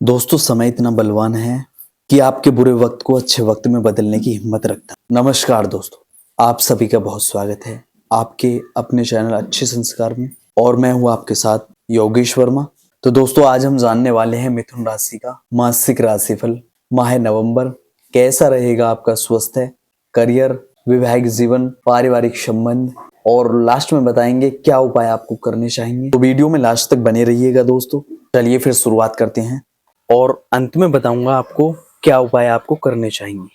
दोस्तों, समय इतना बलवान है कि आपके बुरे वक्त को अच्छे वक्त में बदलने की हिम्मत रखता है। नमस्कार दोस्तों, आप सभी का बहुत स्वागत है आपके अपने चैनल अच्छे संस्कार में। और मैं हूं आपके साथ योगेश वर्मा। तो दोस्तों, आज हम जानने वाले हैं मिथुन राशि का मासिक राशिफल माह नवंबर। कैसा रहेगा आपका स्वास्थ्य, करियर, वैवाहिक जीवन, पारिवारिक संबंध, और लास्ट में बताएंगे क्या उपाय आपको करने चाहिए। तो वीडियो में लास्ट तक बने रहिएगा दोस्तों। चलिए फिर शुरुआत करते हैं और अंत में बताऊंगा आपको क्या उपाय आपको करने चाहिए।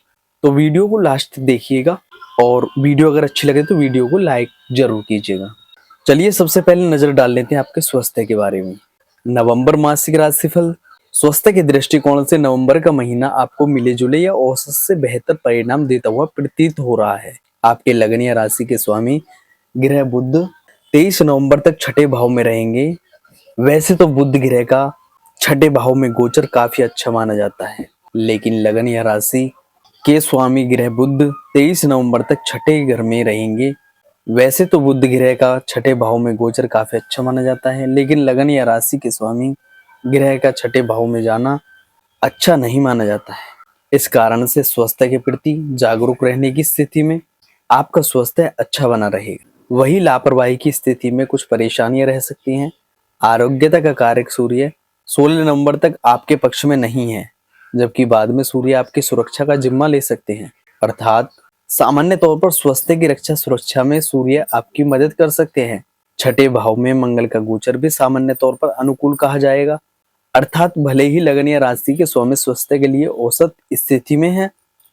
तो वीडियो को लास्ट तक देखिएगा और वीडियो अगर अच्छी लगे तो वीडियो को लाइक जरूर कीजिएगा। चलिए सबसे पहले नजर डाल लेते हैं आपके स्वास्थ्य के बारे में। नवंबर मासिक राशिफल। स्वास्थ्य के दृष्टिकोण से नवंबर का महीना आपको मिले जुले या औसत से बेहतर परिणाम देता हुआ प्रतीत हो रहा है। आपके लगन या राशि के स्वामी ग्रह बुध 23 नवंबर तक छठे भाव में रहेंगे। वैसे तो बुध ग्रह का छठे भाव में गोचर काफी अच्छा माना जाता है, लेकिन लगन या राशि के स्वामी ग्रह बुध 23 नवंबर तक छठे घर में रहेंगे। वैसे तो बुध ग्रह का छठे भाव में गोचर काफी अच्छा माना जाता है, लेकिन लगन या राशि के स्वामी ग्रह का छठे भाव में जाना अच्छा नहीं माना जाता है। इस कारण से स्वास्थ्य के प्रति जागरूक रहने की स्थिति में आपका स्वास्थ्य अच्छा बना रहेगा। वही लापरवाही की स्थिति में कुछ परेशानियां रह सकती हैं। आरोग्यता का कारक सूर्य 16 नवंबर तक आपके पक्ष में नहीं है, जबकि बाद में सूर्य आपकी सुरक्षा का जिम्मा ले सकते हैं। अर्थात सामान्य तौर पर स्वास्थ्य की रक्षा सुरक्षा में सूर्य आपकी मदद कर सकते हैं। छठे भाव में मंगल का गोचर भी सामान्य तौर पर अनुकूल कहा जाएगा। अर्थात भले ही लगन या राशि के स्वामी स्वास्थ्य के लिए औसत स्थिति में है,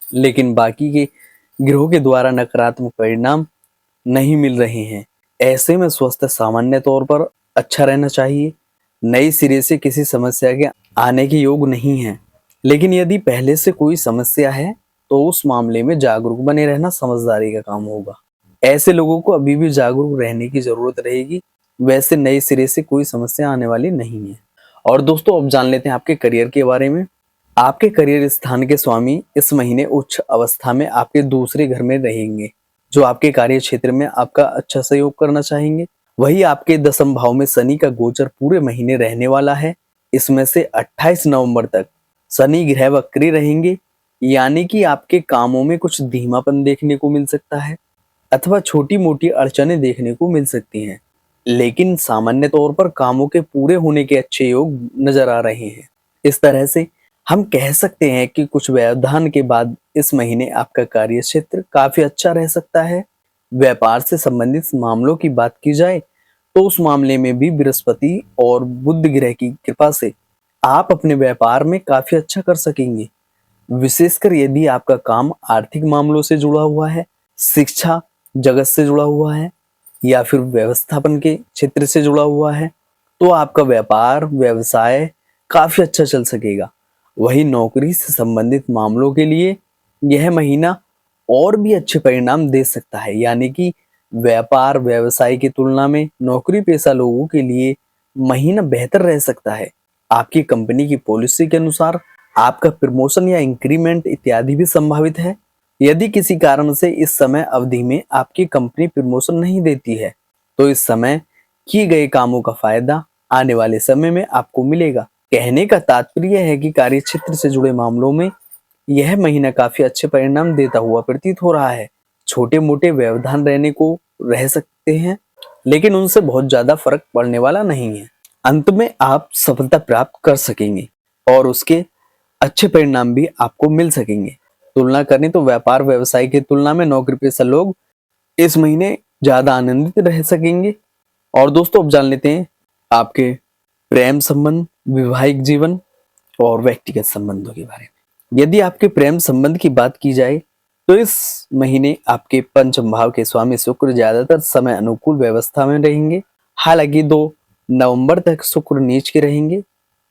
लेकिन बाकी के ग्रहों के द्वारा नकारात्मक परिणाम नहीं मिल रहे हैं। ऐसे में स्वास्थ्य सामान्य तौर पर अच्छा रहना चाहिए। नई सिरे से किसी समस्या के आने के योग नहीं है, लेकिन यदि पहले से कोई समस्या है तो उस मामले में जागरूक बने रहना समझदारी का काम होगा। ऐसे लोगों को अभी भी जागरूक रहने की जरूरत रहेगी। वैसे नए सिरे से कोई समस्या आने वाली नहीं है। और दोस्तों, अब जान लेते हैं आपके करियर के बारे में। आपके करियर स्थान के स्वामी इस महीने उच्च अवस्था में आपके दूसरे घर में रहेंगे, जो आपके कार्य क्षेत्र में आपका अच्छा सहयोग करना चाहेंगे। वही आपके दसम भाव में शनि का गोचर पूरे महीने रहने वाला है। इसमें से 28 नवंबर तक शनि ग्रह वक्री रहेंगे, यानी कि आपके कामों में कुछ धीमापन देखने को मिल सकता है अथवा छोटी मोटी अड़चनें देखने को मिल सकती हैं, लेकिन सामान्य तौर पर कामों के पूरे होने के अच्छे योग नजर आ रहे हैं। इस तरह से हम कह सकते हैं कि कुछ व्यवधान के बाद इस महीने आपका कार्य क्षेत्र काफी अच्छा रह सकता है। व्यापार से संबंधित मामलों की बात की जाए तो उस मामले में भी बृहस्पति और बुध ग्रह की कृपा से आप अपने व्यापार में काफी अच्छा कर सकेंगे। विशेषकर यदि आपका काम आर्थिक मामलों से जुड़ा हुआ है, शिक्षा जगत से जुड़ा हुआ है, या फिर व्यवस्थापन के क्षेत्र से जुड़ा हुआ है, तो आपका व्यापार व्यवसाय काफी अच्छा चल सकेगा। वही नौकरी से संबंधित मामलों के लिए यह महीना और भी अच्छे परिणाम दे सकता है, यानी कि व्यापार व्यवसाय की तुलना में नौकरी पेशा लोगों के लिए महीना बेहतर रह सकता है। आपकी कंपनी की पॉलिसी के अनुसार आपका प्रमोशन या इंक्रीमेंट इत्यादि भी संभावित है। यदि किसी कारण से इस समय अवधि में आपकी कंपनी प्रमोशन नहीं देती है, तो इस समय किए गए कामों का फायदा आने वाले समय में आपको मिलेगा। कहने का तात्पर्य है कि कार्य क्षेत्र से जुड़े मामलों में यह महीना काफी अच्छे परिणाम देता हुआ प्रतीत हो रहा है। छोटे मोटे व्यवधान रहने को रह सकते हैं, लेकिन उनसे बहुत ज्यादा फर्क पड़ने वाला नहीं है। अंत में आप सफलता प्राप्त कर सकेंगे और उसके अच्छे परिणाम भी आपको मिल सकेंगे। तुलना करें तो व्यापार व्यवसाय की तुलना में नौकरी पेशा लोग इस महीने ज्यादा आनंदित रह सकेंगे। और दोस्तों, अब जान लेते हैं आपके प्रेम संबंध, वैवाहिक जीवन और व्यक्तिगत संबंधों के बारे में। यदि आपके प्रेम संबंध की बात की जाए तो इस महीने आपके पंचम भाव के स्वामी शुक्र ज्यादातर समय अनुकूल व्यवस्था में रहेंगे। हालांकि 2 नवंबर तक शुक्र नीच के रहेंगे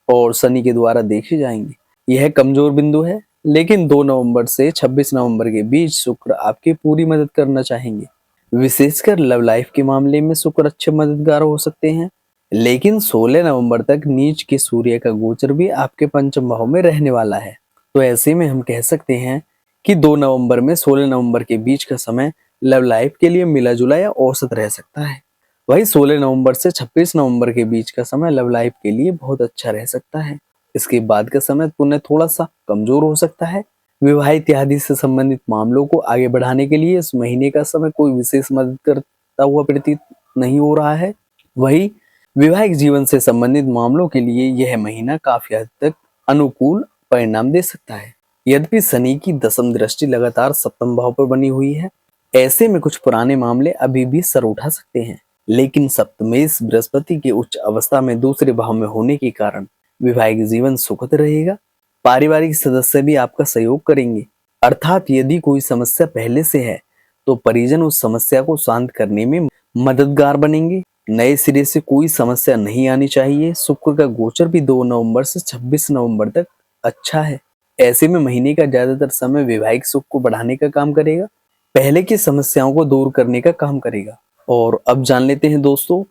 और शनि के द्वारा देखे जाएंगे। यह कमजोर बिंदु है, लेकिन 2 नवंबर से 26 नवंबर के बीच शुक्र आपकी पूरी मदद करना चाहेंगे। विशेषकर लव लाइफ के मामले में शुक्र अच्छे मददगार हो सकते हैं, लेकिन 16 नवंबर तक नीच के सूर्य का गोचर भी आपके पंचम भाव में रहने वाला है। तो ऐसे में हम कह सकते हैं कि 2 नवंबर में 16 नवंबर के बीच का समय लव लाइफ के लिए मिला जुला या औसत रह सकता है। वही 16 नवंबर से 26 नवंबर के बीच का समय लव लाइफ के लिए बहुत अच्छा रह सकता है। इसके बाद का समय पुण्य थोड़ा सा कमजोर हो सकता है। विवाह इत्यादि से संबंधित मामलों को आगे बढ़ाने के लिए इस महीने का समय कोई विशेष मदद करता हुआ प्रतीत नहीं हो रहा है। वही वैवाहिक जीवन से संबंधित मामलों के लिए यह महीना काफी हद तक अनुकूल परिणाम दे सकता है। यद्यपि शनि की दशम दृष्टि लगातार सप्तम भाव पर बनी हुई है, ऐसे में कुछ पुराने मामले अभी भी सर उठा सकते हैं, लेकिन सप्तमेश बृहस्पति के उच्च अवस्था में दूसरे भाव में होने के कारण वैवाहिक जीवन सुखद रहेगा। पारिवारिक सदस्य भी आपका सहयोग करेंगे, अर्थात यदि कोई समस्या पहले से है तो परिजन उस समस्या को शांत करने में मददगार बनेंगे। नए सिरे से कोई समस्या नहीं आनी चाहिए। शुक्र का गोचर भी 2 नवंबर से 26 नवंबर तक अच्छा है। ऐसे में महीने का ज्यादातर समय वैवाहिक सुख को बढ़ाने का काम करेगा, पहले की समस्याओं को दूर करने का काम करेगा। और अब जान लेते हैं दोस्तों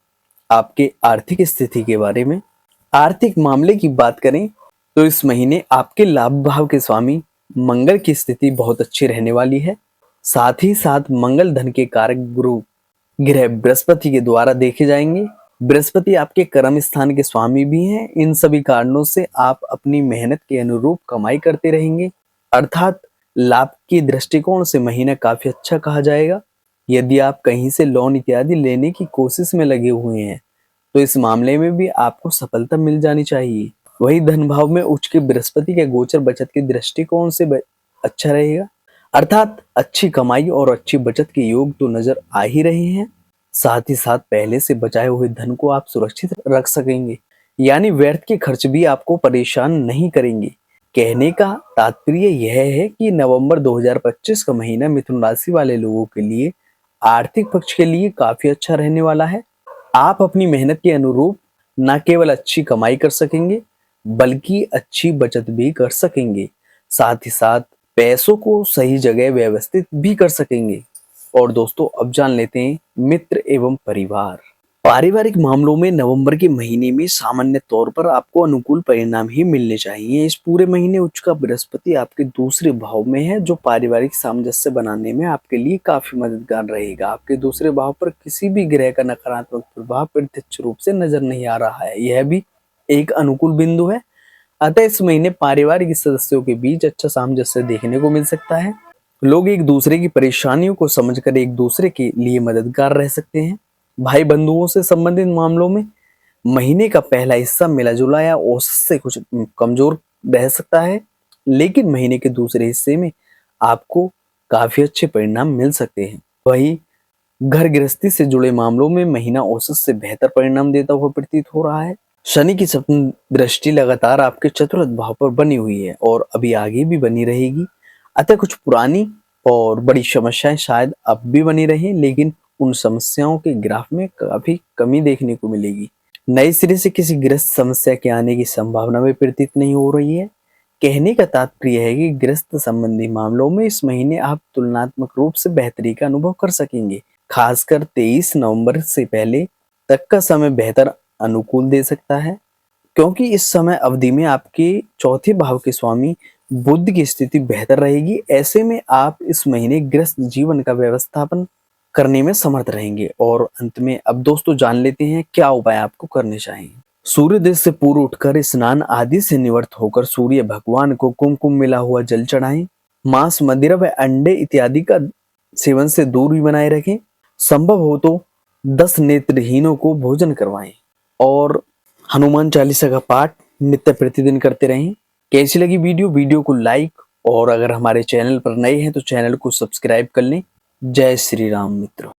आपके आर्थिक स्थिति के बारे में। आर्थिक मामले की बात करें तो इस महीने आपके लाभ भाव के स्वामी मंगल की स्थिति बहुत अच्छी रहने वाली है। साथ ही साथ मंगल धन के कारक गुरु ग्रह बृहस्पति के द्वारा देखे जाएंगे। बृहस्पति आपके कर्म स्थान के स्वामी भी हैं। इन सभी कारणों से आप अपनी मेहनत के अनुरूप कमाई करते रहेंगे, अर्थात लाभ के दृष्टिकोण से महीना काफी अच्छा कहा जाएगा। यदि आप कहीं से लोन इत्यादि लेने की कोशिश में लगे हुए हैं तो इस मामले में भी आपको सफलता मिल जानी चाहिए। वही धन भाव में उच्च के बृहस्पति के गोचर बचत के दृष्टिकोण से अच्छा रहेगा, अर्थात अच्छी कमाई और अच्छी बचत के योग तो नजर आ ही रहे हैं। साथ ही साथ पहले से बचाए हुए धन को आप सुरक्षित रख सकेंगे, यानी व्यर्थ के खर्च भी आपको परेशान नहीं करेंगे। कहने का तात्पर्य यह है कि नवंबर 2025 का महीना मिथुन राशि वाले लोगों के लिए आर्थिक पक्ष के लिए काफी अच्छा रहने वाला है। आप अपनी मेहनत के अनुरूप न केवल अच्छी कमाई कर सकेंगे बल्कि अच्छी बचत भी कर सकेंगे, साथ ही साथ पैसों को सही जगह व्यवस्थित भी कर सकेंगे। और दोस्तों अब जान लेते हैं मित्र एवं परिवार। पारिवारिक मामलों में नवंबर के महीने में सामान्य तौर पर आपको अनुकूल परिणाम ही मिलने चाहिए। इस पूरे महीने उच्च का बृहस्पति आपके दूसरे भाव में है, जो पारिवारिक सामंजस्य बनाने में आपके लिए काफी मददगार रहेगा। आपके दूसरे भाव पर किसी भी ग्रह का नकारात्मक प्रभाव प्रत्यक्ष रूप से नजर नहीं आ रहा है, यह भी एक अनुकूल बिंदु है। अतः इस महीने पारिवारिक सदस्यों के बीच अच्छा सामंजस्य देखने को मिल सकता है। लोग एक दूसरे की परेशानियों को समझकर एक दूसरे के लिए मददगार रह सकते हैं। भाई बंधुओं से संबंधित मामलों में महीने का पहला हिस्सा मिला जुला या औसत से कुछ कमजोर रह सकता है, लेकिन महीने के दूसरे हिस्से में आपको काफी अच्छे परिणाम मिल सकते हैं। वही घर गृहस्थी से जुड़े मामलों में महीना औसत से बेहतर परिणाम देता हुआ प्रतीत हो रहा है। शनि की सप्तम दृष्टि लगातार आपके चतुर्थ भाव पर बनी हुई है और अभी आगे भी बनी रहेगी। अतः कुछ पुरानी और बड़ी समस्याएं शायद अब भी बनी रही, लेकिन उन समस्याओं के ग्राफ में काफी कमी देखने को मिलेगी। नए सिरे से किसी ग्रस्त समस्या के आने की संभावना भी प्रतीत नहीं हो रही है। कहने का तात्पर्य है कि ग्रस्त संबंधी मामलों में इस महीने आप तुलनात्मक रूप से बेहतरी का अनुभव कर सकेंगे। खासकर 23 नवंबर से पहले तक का समय बेहतर अनुकूल दे सकता है, क्योंकि इस समय अवधि में आपके चौथे भाव के स्वामी बुध की स्थिति बेहतर रहेगी। ऐसे में आप इस महीने गृहस्थ जीवन का व्यवस्थापन करने में समर्थ रहेंगे। और अंत में अब दोस्तों जान लेते हैं क्या उपाय आपको करने चाहिए। सूर्योदय से पूर्व उठकर स्नान आदि से निवृत्त होकर सूर्य भगवान को कुमकुम मिला हुआ जल चढ़ाएं। मांस मदिरा व अंडे इत्यादि का सेवन से दूरी बनाए रखें। संभव हो तो 10 नेत्रहीनों को भोजन करवाएं और हनुमान चालीसा का पाठ नित्य प्रतिदिन करते रहें। कैसी लगी वीडियो को लाइक, और अगर हमारे चैनल पर नए हैं तो चैनल को सब्सक्राइब कर लें। जय श्री राम मित्रों।